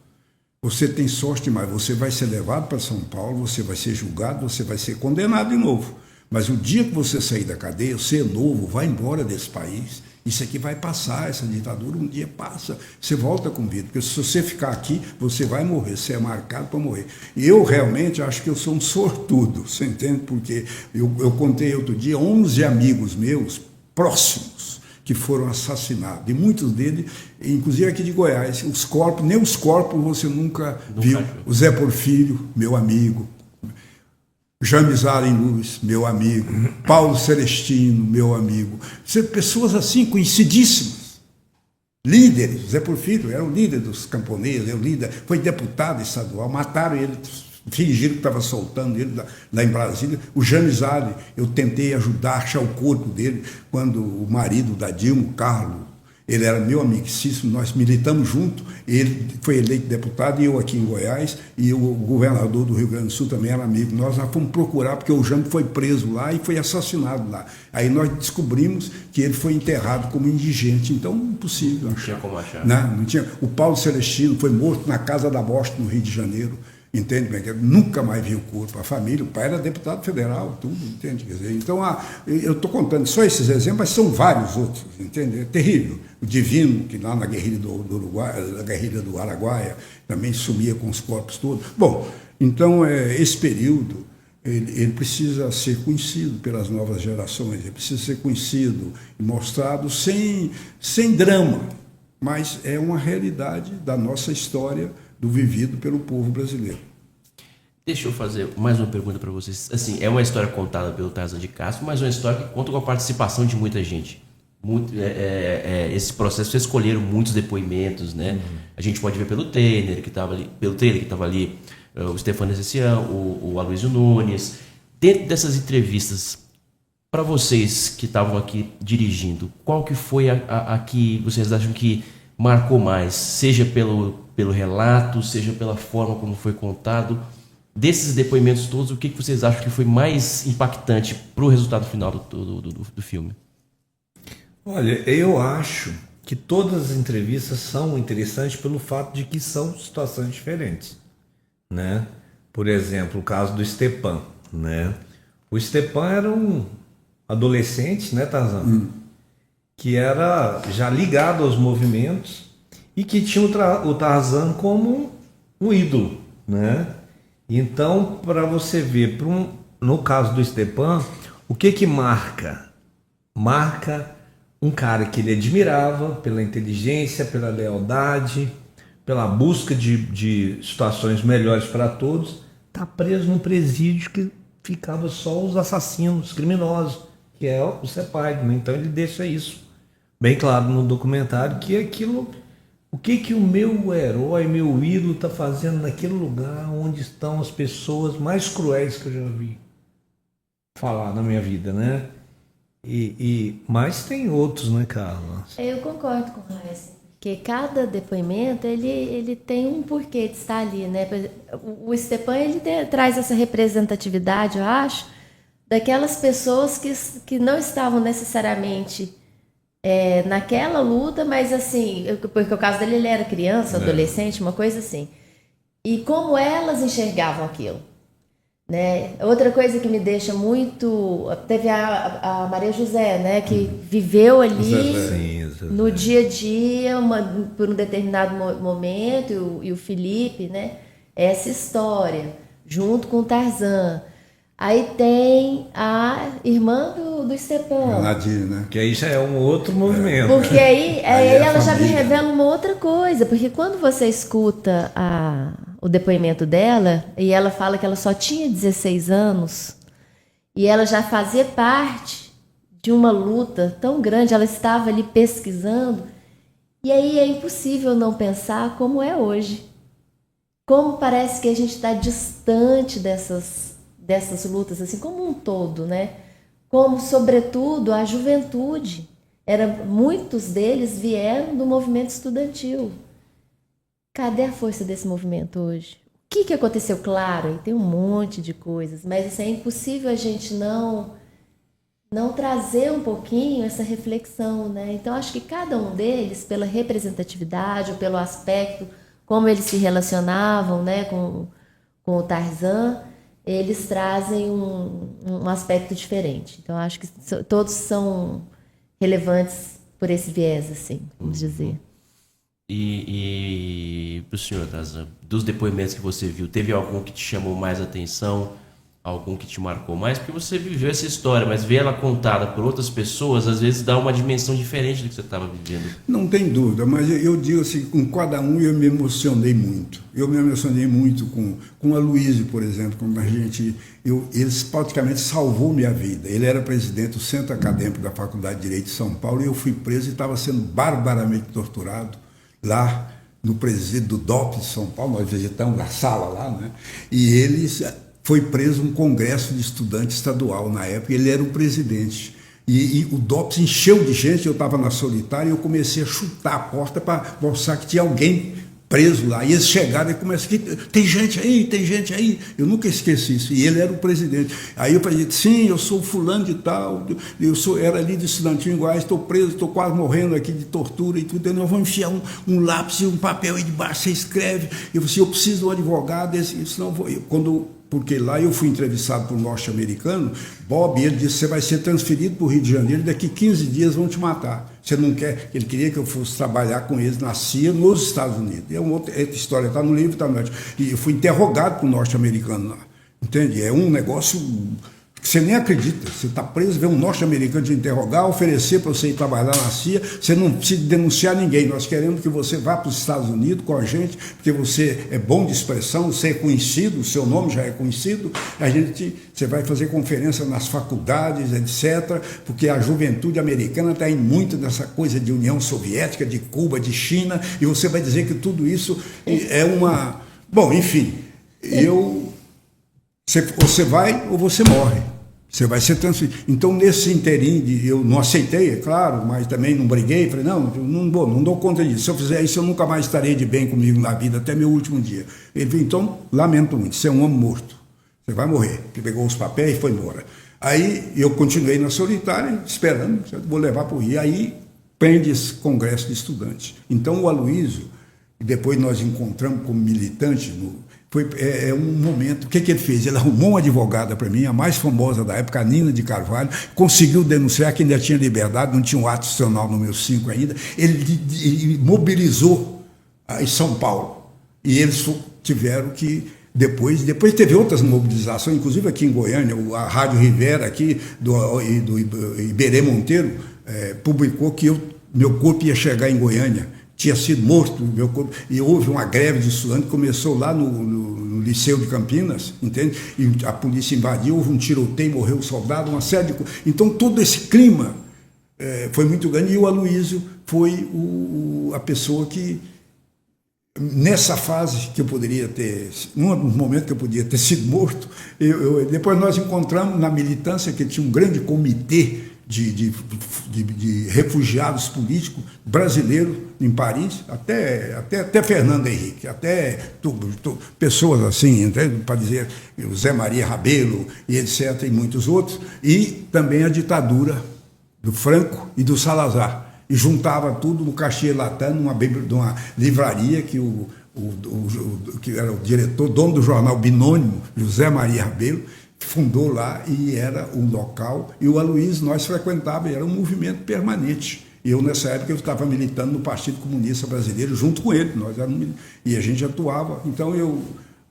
Você tem sorte demais, você vai ser levado para São Paulo, você vai ser julgado, você vai ser condenado de novo. Mas o dia que você sair da cadeia, você é novo, vai embora desse país, isso aqui vai passar, essa ditadura um dia passa, você volta com vida, porque se você ficar aqui, você vai morrer, você é marcado para morrer. E eu realmente acho que eu sou um sortudo, você entende? Porque eu contei outro dia 11 amigos meus próximos que foram assassinados, e muitos deles, inclusive aqui de Goiás, nem os corpos você nunca viu. O Zé Porfírio, meu amigo, James Allen Luz, meu amigo, Paulo Celestino, meu amigo, pessoas assim conhecidíssimas, líderes. Zé Porfírio era o líder dos camponeses, foi deputado estadual, mataram ele, fingiram que estava soltando ele lá em Brasília. O James Allen, eu tentei ajudar a achar o corpo dele quando o marido da Dilma, o Carlos, ele era meu amicíssimo, nós militamos junto, ele foi eleito deputado e eu aqui em Goiás, e o governador do Rio Grande do Sul também era amigo. Nós fomos procurar, porque o Jânio foi preso lá e foi assassinado lá. Aí nós descobrimos que ele foi enterrado como indigente, então impossível achar. Não tinha como achar. Não tinha. O Paulo Celestino foi morto na Casa da Bosta, no Rio de Janeiro. Entende? Nunca mais vi o corpo, a família, o pai era deputado federal, tudo, entende? Quer dizer, então, eu estou contando só esses exemplos, mas são vários outros, entende? É terrível. O Divino, que lá na guerrilha do Uruguai, na guerrilha do Araguaia, também sumia com os corpos todos. Bom, então, esse período, ele precisa ser conhecido pelas novas gerações, ele precisa ser conhecido e mostrado sem drama, mas é uma realidade da nossa história, do vivido pelo povo brasileiro. Deixa eu fazer mais uma pergunta para vocês. Assim, é uma história contada pelo Tarzan de Castro, mas é uma história que conta com a participação de muita gente. Esse processo, vocês escolheram muitos depoimentos, né? A gente pode ver pelo trailer que estava ali, o Stefano Essessian, o Aloysio Nunes. Dentro dessas entrevistas, para vocês que estavam aqui dirigindo, qual que foi a que vocês acham que marcou mais? Seja pelo relato, seja pela forma como foi contado. Desses depoimentos todos, o que vocês acham que foi mais impactante para o resultado final do filme? Olha, eu acho que todas as entrevistas são interessantes pelo fato de que são situações diferentes, né? Por exemplo, o caso do Stepan, né? O Stepan era um adolescente, né, Tarzan? Que era já ligado aos movimentos e que tinha o Tarzan como um ídolo, né? Então, para você ver, no caso do Stepan, o que marca? Marca um cara que ele admirava pela inteligência, pela lealdade, pela busca de situações melhores para todos, está preso num presídio que ficava só os assassinos, criminosos, que é o CEPAD, né? Então ele deixa isso bem claro no documentário, que aquilo... O que o meu herói, meu ídolo está fazendo naquele lugar onde estão as pessoas mais cruéis que eu já vi falar na minha vida, né? Mas tem outros, né, Carla? Eu concordo com o Raíssa, porque cada depoimento ele tem um porquê de estar ali, né? O Stepan ele traz essa representatividade, eu acho, daquelas pessoas que não estavam necessariamente naquela luta, mas assim, porque o caso dele, ele era criança, adolescente, uma coisa assim. E como elas enxergavam aquilo, né? Outra coisa que me deixa muito... Teve a Maria José, né? Que viveu ali no dia a dia, por um determinado momento, e o Felipe, né? Essa história, junto com o Tarzan. Aí tem a irmã do Stepan. Nadir, né? Que aí já é um outro movimento. Porque aí ela já me revela uma outra coisa. Porque quando você escuta o depoimento dela, e ela fala que ela só tinha 16 anos, e ela já fazia parte de uma luta tão grande, ela estava ali pesquisando, e aí é impossível não pensar como é hoje. Como parece que a gente está distante dessas lutas, assim, como um todo, né? Como, sobretudo, a juventude. Muitos deles vieram do movimento estudantil. Cadê a força desse movimento hoje? O que aconteceu? Claro, tem um monte de coisas, mas isso é impossível a gente não trazer um pouquinho essa reflexão, né? Então, acho que cada um deles, pela representatividade ou pelo aspecto, como eles se relacionavam, né, com o Tarzan, eles trazem um aspecto diferente. Então, acho que todos são relevantes por esse viés, assim, vamos dizer. E para o senhor, Tarzan, dos depoimentos que você viu, teve algum que te chamou mais atenção? Algum que te marcou mais? Porque você viveu essa história, mas ver ela contada por outras pessoas, às vezes dá uma dimensão diferente do que você estava vivendo. Não tem dúvida, mas eu digo assim, com cada um eu me emocionei muito. Eu me emocionei muito com a Aloysio, por exemplo, quando ele praticamente salvou minha vida. Ele era presidente do Centro Acadêmico da Faculdade de Direito de São Paulo e eu fui preso e estava sendo barbaramente torturado lá no presídio do DOP de São Paulo. Nós visitamos a sala lá, né? E eles... Foi preso um congresso de estudante estadual na época, ele era o presidente. E o DOPS encheu de gente, eu estava na solitária e eu comecei a chutar a porta para mostrar que tinha alguém preso lá. E eles chegaram e começaram, tem gente aí. Eu nunca esqueci isso. E ele era o presidente. Aí eu falei, sim, eu sou fulano de tal, era líder estudantil em Goiás, estou preso, estou quase morrendo aqui de tortura e tudo. Nós vamos enfiar um lápis e um papel aí debaixo, você escreve. Eu falei, eu preciso de um advogado, senão vou... Porque lá eu fui entrevistado por um norte-americano, Bob, e ele disse, você vai ser transferido para o Rio de Janeiro, daqui 15 dias vão te matar. Você não quer? Ele queria que eu fosse trabalhar com eles na CIA nos Estados Unidos. É uma outra história, está no livro, está no... E eu fui interrogado por um norte-americano lá. Entende? É um negócio Você nem acredita, você está preso, vê um norte-americano te interrogar, oferecer para você ir trabalhar na CIA, você não precisa denunciar ninguém. Nós queremos que você vá para os Estados Unidos com a gente, porque você é bom de expressão, você é conhecido, o seu nome já é conhecido, você vai fazer conferência nas faculdades, etc., porque a juventude americana está em muito dessa coisa de União Soviética, de Cuba, de China, e você vai dizer que tudo isso é uma... Bom, enfim, você vai ou você morre. Você vai ser transferido. Então, nesse interim, eu não aceitei, é claro, mas também não briguei. Falei, não dou conta disso. Se eu fizer isso, eu nunca mais estarei de bem comigo na vida, até meu último dia. Ele falou, então, lamento muito, você é um homem morto. Você vai morrer. Ele pegou os papéis e foi embora. Aí, eu continuei na solitária, esperando, vou levar para o Rio. Aí, prende esse congresso de estudantes. Então, o Aloysio, depois nós encontramos como militante é um momento. O que ele fez? Ele arrumou uma advogada para mim, a mais famosa da época, a Nina de Carvalho, conseguiu denunciar que ainda tinha liberdade, não tinha um ato institucional número 5 ainda. Ele mobilizou em São Paulo. E eles tiveram que. Depois teve outras mobilizações, inclusive aqui em Goiânia, a Rádio Rivera aqui, do Iberê Monteiro, publicou que meu corpo ia chegar em Goiânia. Tinha sido morto, meu corpo, e houve uma greve de estudantes que começou lá no Liceu de Campinas, entende? E a polícia invadiu, houve um tiroteio, morreu um soldado, uma série de coisas. Então, todo esse clima foi muito grande, e o Aloysio foi a pessoa que, nessa fase que eu poderia ter, num momento que eu podia ter sido morto, depois nós encontramos na militância que tinha um grande comitê de refugiados políticos brasileiros em Paris, até Fernando Henrique, até pessoas assim, para dizer, o Zé Maria Rabelo e etc., e muitos outros, e também a ditadura do Franco e do Salazar. E juntava tudo no Caxias Latam, numa livraria que que era o diretor, dono do jornal Binônimo, José Maria Rabelo, fundou lá, e era um local, e o Aloysio nós frequentávamos, era um movimento permanente. Eu, nessa época, eu estava militando no Partido Comunista Brasileiro, junto com ele, e a gente atuava. Então,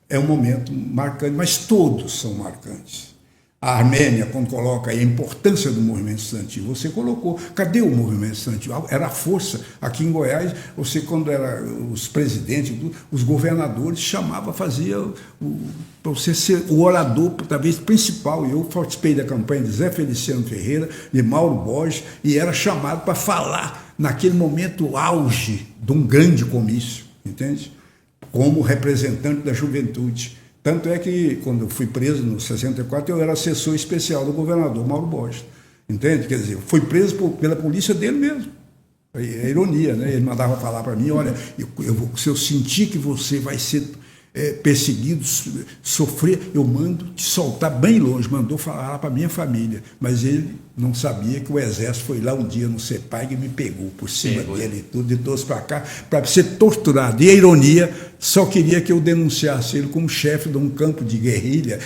é um momento marcante, mas todos são marcantes. A Armênia, quando coloca aí a importância do movimento estudantil, você colocou. Cadê o movimento estudantil? Era a força. Aqui em Goiás, você, quando era os presidentes, os governadores chamavam, fazia para você ser o orador, talvez principal. Eu participei da campanha de Zé Feliciano Ferreira, de Mauro Borges, e era chamado para falar naquele momento auge de um grande comício, entende? Como representante da juventude. Tanto é que, quando eu fui preso no 64, eu era assessor especial do governador Mauro Borges. Entende? Quer dizer, fui preso pela polícia dele mesmo. É ironia, né? Ele mandava falar para mim, olha, se eu sentir que você vai ser perseguido, sofrer, eu mando te soltar bem longe. Mandou falar para minha família. Mas ele não sabia que o exército foi lá um dia no CEPAG e me pegou por cima dele e tudo, e trouxe para cá para ser torturado. E a ironia, só queria que eu denunciasse ele como chefe de um campo de guerrilha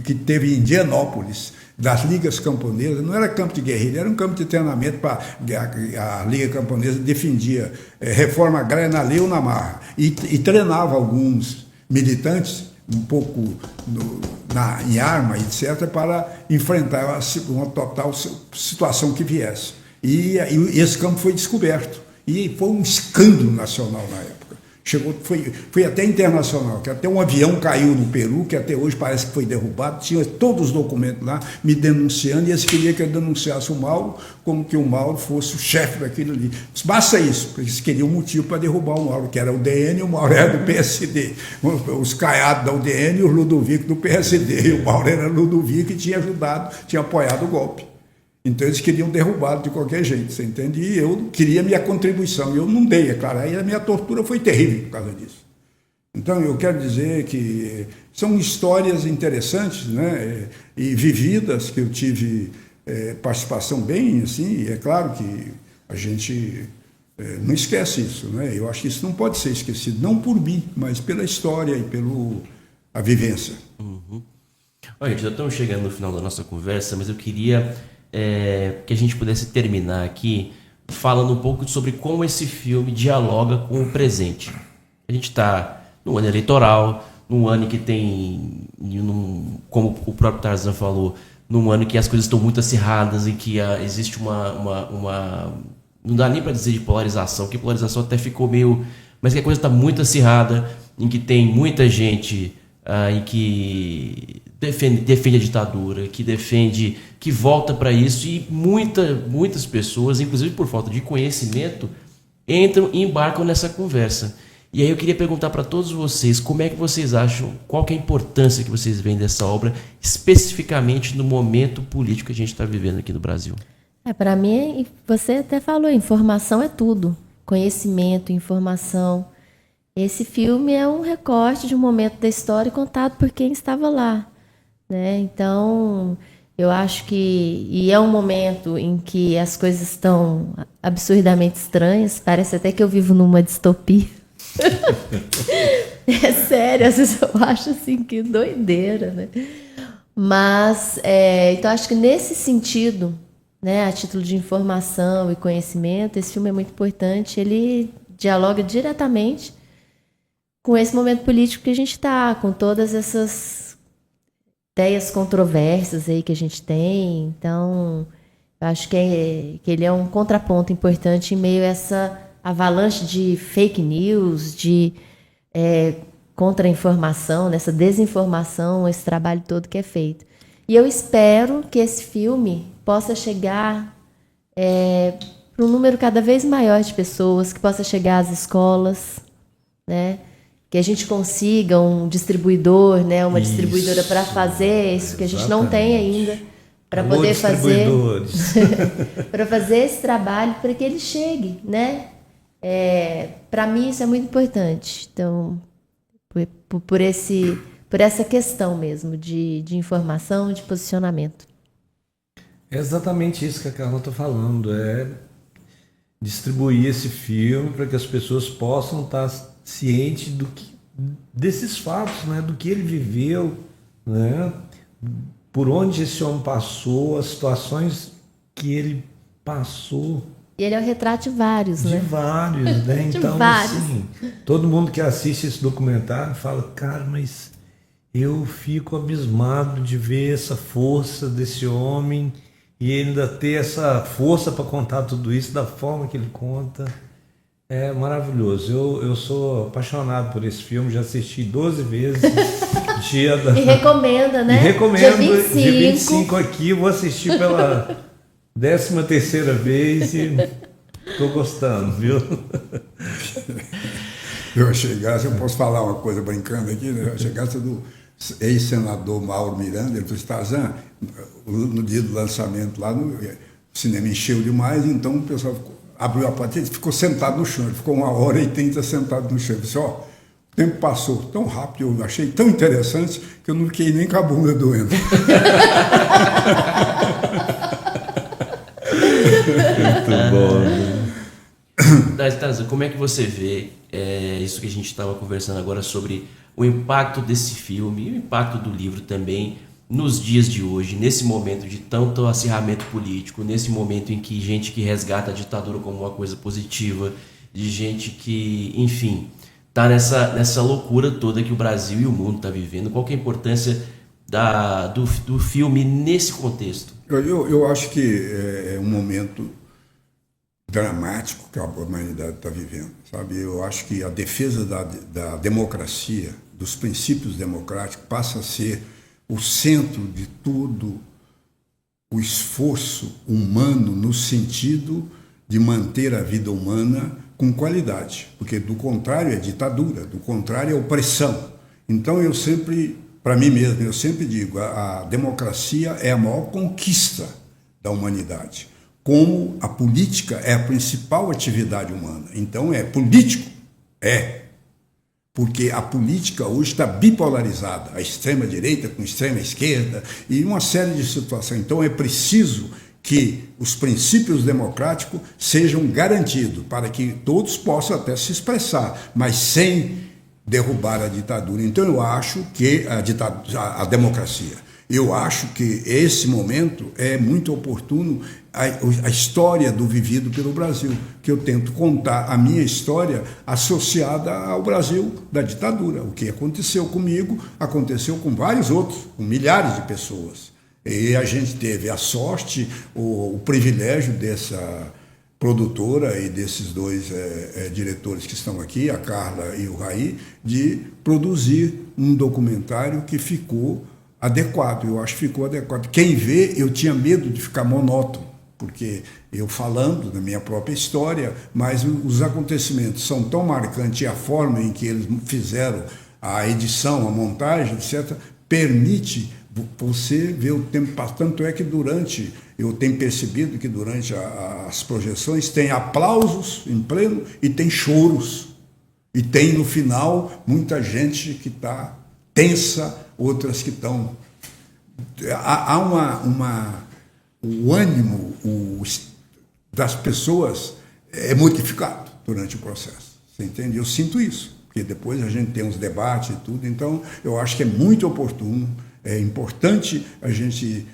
que teve em Indianópolis, das ligas camponesas. Não era campo de guerrilha, era um campo de treinamento para a Liga Camponesa defendia reforma agrária na lei ou na marra, e treinava alguns militantes um pouco em arma, etc., para enfrentar uma total situação que viesse. E esse campo foi descoberto, e foi um escândalo nacional na época. Foi até internacional, que até um avião caiu no Peru, que até hoje parece que foi derrubado, tinha todos os documentos lá me denunciando, e eles queriam que eu denunciasse o Mauro, como que o Mauro fosse o chefe daquilo ali. Basta isso, porque eles queriam um motivo para derrubar o Mauro, que era o DN, e o Mauro era do PSD. Os caiados da UDN e o Ludovico do PSD. E o Mauro era Ludovico e tinha apoiado o golpe. Então eles queriam derrubá-lo de qualquer jeito, você entende? E eu queria minha contribuição, eu não dei, é claro. Aí a minha tortura foi terrível por causa disso. Então eu quero dizer que são histórias interessantes, né? E vividas, que eu tive participação bem, assim, e é claro que a gente não esquece isso, né? Eu acho que isso não pode ser esquecido, não por mim, mas pela história e pela vivência. Uhum. Olha, gente, já estamos chegando no final da nossa conversa, mas eu queria que a gente pudesse terminar aqui falando um pouco sobre como esse filme dialoga com o presente. A gente está no ano eleitoral, num ano que como o próprio Tarzan falou, num ano que as coisas estão muito acirradas e que existe uma não dá nem para dizer de polarização, que polarização até ficou meio... Mas que a coisa está muito acirrada, em que tem muita gente em que defende a ditadura, que volta para isso, e muitas pessoas, inclusive por falta de conhecimento, entram e embarcam nessa conversa. E aí eu queria perguntar para todos vocês, como é que vocês acham, qual que é a importância que vocês veem dessa obra, especificamente no momento político que a gente está vivendo aqui no Brasil? Para mim, você até falou, informação é tudo. Conhecimento, informação. Esse filme é um recorte de um momento da história contado por quem estava lá, né? Então, eu acho que... E é um momento em que as coisas estão absurdamente estranhas. Parece até que eu vivo numa distopia. É sério, às vezes eu acho assim, que doideira, né? Mas, então, acho que nesse sentido, né, a título de informação e conhecimento, esse filme é muito importante. Ele dialoga diretamente com esse momento político que a gente está, com todas essas ideias controversas aí que a gente tem. Então, eu acho que ele é um contraponto importante em meio a essa avalanche de fake news, de contra-informação, dessa desinformação, esse trabalho todo que é feito. E eu espero que esse filme possa chegar para um número cada vez maior de pessoas, que possa chegar às escolas, né? Que a gente consiga um distribuidor, né? Uma distribuidora para fazer isso, que a gente não tem ainda, para poder fazer para fazer esse trabalho, para que ele chegue, né? Para mim isso é muito importante. Então, por essa questão mesmo de informação, de posicionamento. É exatamente isso que a Carla está falando, distribuir esse filme para que as pessoas possam estar cientes desses fatos, né? Do que ele viveu, né? Por onde esse homem passou, as situações que ele passou. E ele é o retrato de vários, né? De vários, né? Então, assim, todo mundo que assiste esse documentário fala, cara, mas eu fico abismado de ver essa força desse homem e ainda ter essa força para contar tudo isso da forma que ele conta. É maravilhoso. Eu sou apaixonado por esse filme, já assisti 12 vezes. E recomenda, né? E recomendo. Dia 25 aqui, vou assistir pela 13ª vez e tô gostando, viu? Eu chegasse, eu posso falar uma coisa brincando aqui, né? Eu chegasse do ex-senador Mauro Miranda, ele falou, Tarzan, no dia do lançamento lá, o cinema encheu demais, então o pessoal abriu a porta, ele ficou sentado no chão, ele ficou 1h30 sentado no chão. Eu disse, o tempo passou tão rápido, eu achei tão interessante que eu não fiquei nem com a bunda doendo. Muito bom. Tarzan, como é que você vê isso que a gente estava conversando agora sobre o impacto desse filme e o impacto do livro também nos dias de hoje, nesse momento de tanto acirramento político, nesse momento em que gente que resgata a ditadura como uma coisa positiva, de gente que, enfim, está nessa loucura toda que o Brasil e o mundo está vivendo? Qual que é a importância do filme nesse contexto? Eu acho que é um momento dramático que a humanidade está vivendo, sabe? Eu acho que a defesa da democracia, dos princípios democráticos, passa a ser o centro de tudo o esforço humano no sentido de manter a vida humana com qualidade, porque do contrário é ditadura, do contrário é opressão. Então eu sempre, para mim mesmo, eu sempre digo, a democracia é a maior conquista da humanidade, como a política é a principal atividade humana. Então é político, porque a política hoje está bipolarizada, a extrema-direita com a extrema-esquerda e uma série de situações. Então é preciso que os princípios democráticos sejam garantidos para que todos possam até se expressar, mas sem derrubar a ditadura. Então eu acho que a democracia, Eu acho que esse momento é muito oportuno, a história do vivido pelo Brasil, que eu tento contar a minha história associada ao Brasil da ditadura. O que aconteceu comigo, aconteceu com vários outros, com milhares de pessoas. E a gente teve a sorte, o privilégio dessa produtora e desses dois diretores que estão aqui, a Carla e o Raí, de produzir um documentário que ficou adequado. Eu acho que ficou adequado. Quem vê, eu tinha medo de ficar monótono, porque eu falando da minha própria história, mas os acontecimentos são tão marcantes e a forma em que eles fizeram a edição, a montagem, etc., permite você ver o tempo passar. Tanto é que eu tenho percebido que durante as projeções tem aplausos em pleno e tem choros. E tem no final muita gente que está tensa, outras que estão... Há o ânimo das pessoas é modificado durante o processo. Você entende? Eu sinto isso, porque depois a gente tem uns debates e tudo, então eu acho que é muito oportuno, é importante a gente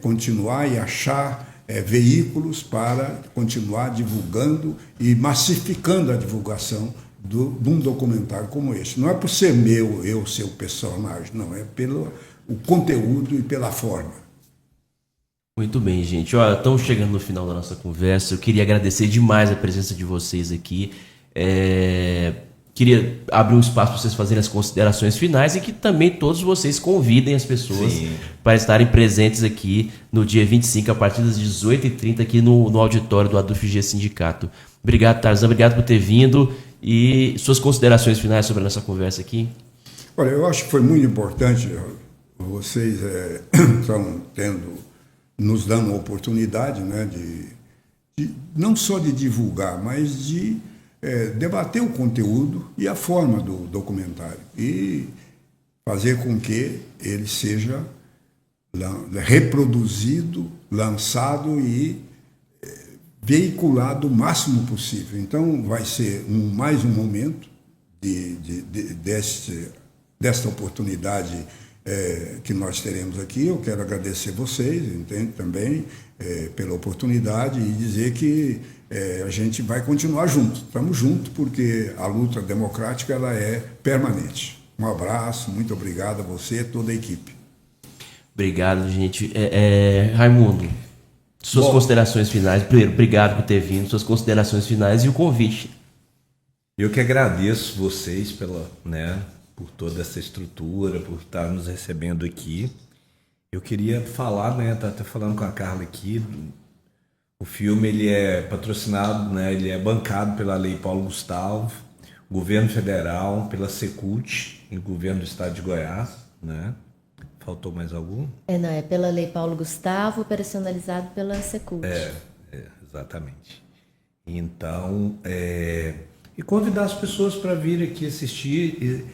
continuar e achar veículos para continuar divulgando e massificando a divulgação de um documentário como esse. Não é por ser eu ser o personagem, não, é pelo o conteúdo e pela forma. Muito bem, gente. Olha, estamos chegando no final da nossa conversa. Eu queria agradecer demais a presença de vocês aqui. Queria abrir um espaço para vocês fazerem as considerações finais e que também todos vocês convidem as pessoas para estarem presentes aqui no dia 25, a partir das 18h30, aqui no auditório do ADUFG Sindicato. Obrigado, Tarzan. Obrigado por ter vindo. E suas considerações finais sobre a nossa conversa aqui? Olha, eu acho que foi muito importante. Vocês estão nos dando a oportunidade, né, de não só de divulgar, mas de debater o conteúdo e a forma do documentário e fazer com que ele seja reproduzido, lançado e veiculado o máximo possível. Então, vai ser mais um momento desta oportunidade que nós teremos aqui. Eu quero agradecer vocês, entende, também, pela oportunidade e dizer que a gente vai continuar junto. Estamos juntos porque a luta democrática ela é permanente. Um abraço, muito obrigado a você e toda a equipe. Obrigado, gente. Raimundo, suas considerações finais. Primeiro, obrigado por ter vindo, suas considerações finais e o convite. Eu que agradeço vocês por toda essa estrutura, por estar nos recebendo aqui. Eu queria falar, tá até falando com a Carla aqui, o filme ele é patrocinado, ele é bancado pela Lei Paulo Gustavo, Governo Federal, pela Secult, e o Governo do Estado de Goiás, Faltou mais algum? Não, é pela Lei Paulo Gustavo, operacionalizado pela Secult. Exatamente. Então, e convidar as pessoas para vir aqui assistir,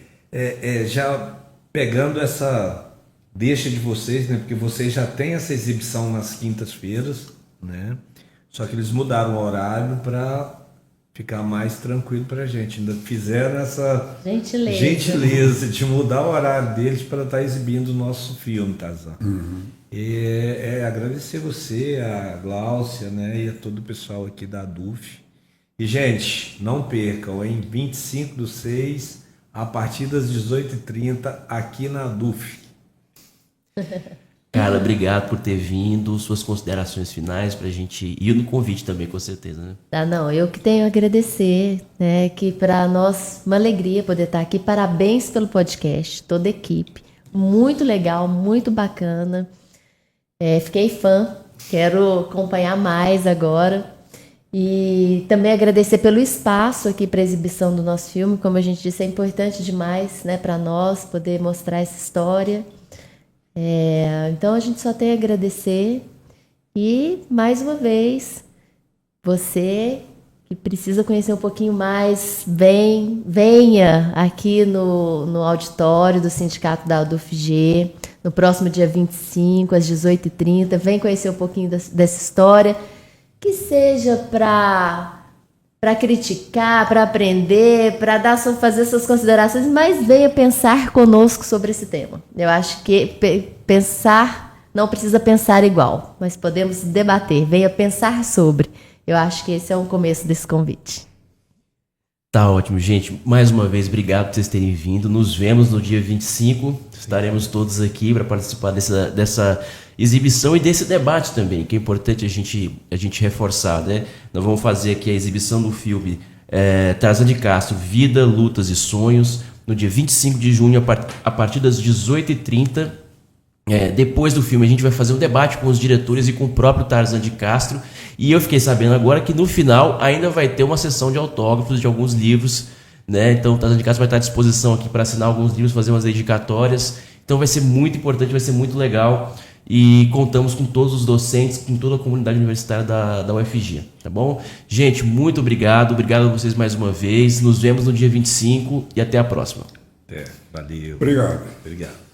já pegando essa deixa de vocês, porque vocês já têm essa exibição nas quintas-feiras, só que eles mudaram o horário para ficar mais tranquilo para a gente. Ainda fizeram essa gentileza de mudar o horário deles para estar exibindo o nosso filme, Tarzan. E agradecer você, a Gláucia, e a todo o pessoal aqui da ADUF. E, gente, não percam, em 25/6, a partir das 18h30, aqui na ADUF. Cara, obrigado por ter vindo, suas considerações finais pra gente ir no convite também, com certeza, Eu que tenho a agradecer, que para nós uma alegria poder estar aqui. Parabéns pelo podcast, toda a equipe. Muito legal, muito bacana. Fiquei fã, quero acompanhar mais agora. E também agradecer pelo espaço aqui para a exibição do nosso filme. Como a gente disse, é importante demais, para nós poder mostrar essa história. Então a gente só tem a agradecer e mais uma vez você que precisa conhecer um pouquinho mais, venha aqui no auditório do Sindicato da ADUFG no próximo dia 25 às 18h30, vem conhecer um pouquinho dessa história, que seja para criticar, para aprender, para fazer suas considerações, mas venha pensar conosco sobre esse tema. Eu acho que, pensar, não precisa pensar igual, mas podemos debater, venha pensar sobre. Eu acho que esse é o começo desse convite. Tá ótimo, gente. Mais uma vez, obrigado por vocês terem vindo. Nos vemos no dia 25. Estaremos todos aqui para participar dessa exibição e desse debate também, que é importante a gente reforçar, né? Nós vamos fazer aqui a exibição do filme Tarzan de Castro, Vida, Lutas e Sonhos, no dia 25 de junho, a partir das 18h30. Depois do filme a gente vai fazer um debate com os diretores e com o próprio Tarzan de Castro, e eu fiquei sabendo agora que no final ainda vai ter uma sessão de autógrafos de alguns livros, né? Então o Tarzan de Castro vai estar à disposição aqui para assinar alguns livros, fazer umas dedicatórias, então vai ser muito importante, vai ser muito legal, e contamos com todos os docentes, com toda a comunidade universitária da UFG, tá bom? Gente, muito obrigado a vocês mais uma vez, nos vemos no dia 25 e até a próxima. Valeu. Obrigado. Obrigado.